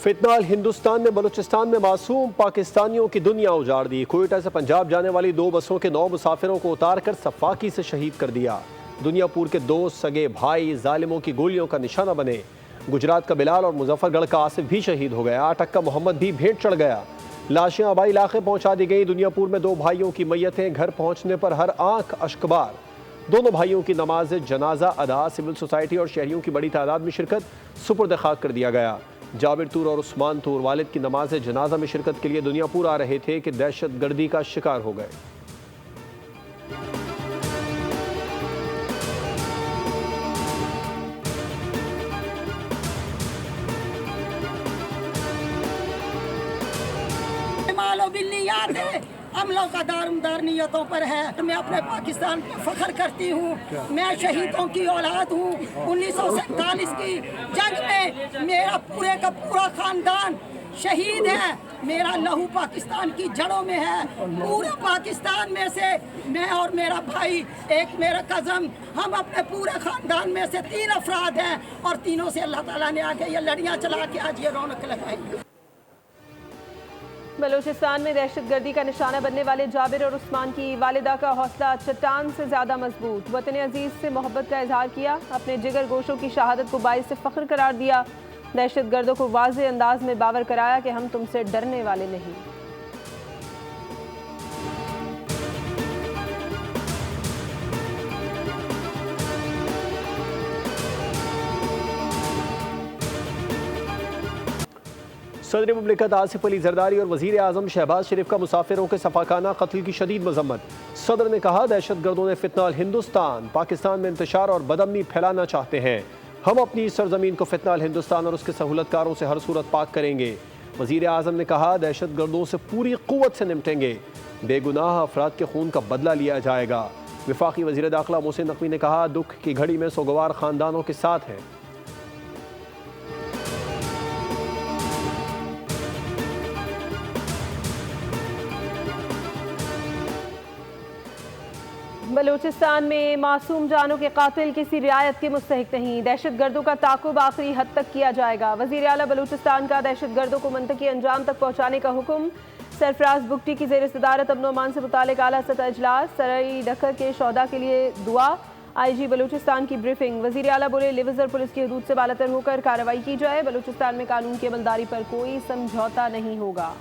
फितनाल हिंदुस्तान ने बलूचिस्तान में मासूम पाकिस्तानियों की दुनिया उजाड़ दी। क्वेटा से पंजाब जाने वाली 2 बसों के 9 मुसाफिरों को उतारकर सफाकी से शहीद कर दिया। दुनियापुर के 2 सगे भाई जालिमों की गोलियों का निशाना बने। गुजरात का बिलाल और मुजफ्फरगढ़ का आसिफ भी शहीद हो गया। अटक का मोहम्मद भी भेंट चढ़ गया। लाशें आबाई इलाके पहुंचा दी गई। दुनियापुर में 2 भाइयों की मैयतें घर पहुंचने पर हर आंख अश्कबार। दोनों भाइयों की नमाज जनाजा अदा, सिविल सोसाइटी और शहरियों की बड़ी तादाद में शिरकत, सुपुर्द खाक कर दिया गया। जाबिर तूर और उस्मान तूर वालिद की नमाज जनाजा में शिरकत के लिए दुनियापुर आ रहे थे कि दहशत गर्दी का शिकार हो गए। हमलों का दारुमदार नियतों पर है। मैं अपने पाकिस्तान पर फख्र करती हूँ। मैं शहीदों की औलाद हूँ। 1947 की जंग में मेरा पूरे का पूरा खानदान शहीद है। मेरा लहू पाकिस्तान की जड़ों में है। पूरे पाकिस्तान में से मैं और मेरा भाई, एक मेरा कज़न, हम अपने पूरे खानदान में से 3 अफराद हैं और तीनों से अल्लाह ताला ने आगे ये लड़ियाँ चला के आज ये रौनक लगाई। बलूचिस्तान में दहशतगर्दी का निशाना बनने वाले जाबिर और उस्मान की वालिदा का हौसला चट्टान से ज्यादा मजबूत। वतन अजीज से मोहब्बत का इजहार किया। अपने जिगर गोशों की शहादत को बाइस से फख्र करार दिया। दहशतगर्दों को वाज़ेह अंदाज में बावर कराया कि हम तुमसे डरने वाले नहीं। सदर मुमलिकत आसिफ अली जरदारी और वज़ीर आज़म शहबाज शरीफ का मुसाफिरों के सफाकाना कत्ल की शदीद मजम्मत। सदर ने कहा, दहशतगर्दों ने फितनाल हिंदुस्तान पाकिस्तान में इंतशार और बदअमनी फैलाना चाहते हैं। हम अपनी सरजमीन को फितनाल हिंदुस्तान और उसके सहूलतकारों से हर सूरत पाक करेंगे। वज़ीर आज़म ने कहा, दहशतगर्दों से पूरी क़ुव्वत से निपटेंगे। बेगुनाह अफराद के खून का बदला लिया जाएगा। वफाकी वज़ीर दाखिला मोहसिन नकवी ने कहा, दुख की घड़ी में सोगवार ख़ानदानों के साथ हैं। बलूचिस्तान में मासूम जानों के कातिल किसी रियायत के मुस्तहिक नहीं। दहशतगर्दों का ताक़ुब आखिरी हद तक किया जाएगा। वज़ीर आला बलूचिस्तान का दहशतगर्दों को मंतकी अंजाम तक पहुँचाने का हुक्म। सरफराज बुगटी की ज़ेर सदारत अमन अमान से मुतालिक आला सतह इजलास। सराई डकर के शौदा के लिए दुआ। IG बलूचिस्तान की ब्रीफिंग। वज़ीर आला बोले, लिवज़र पुलिस की हदूद से बालातर होकर कार्रवाई की जाए। बलूचिस्तान में कानून की अमलदारी पर कोई समझौता नहीं होगा।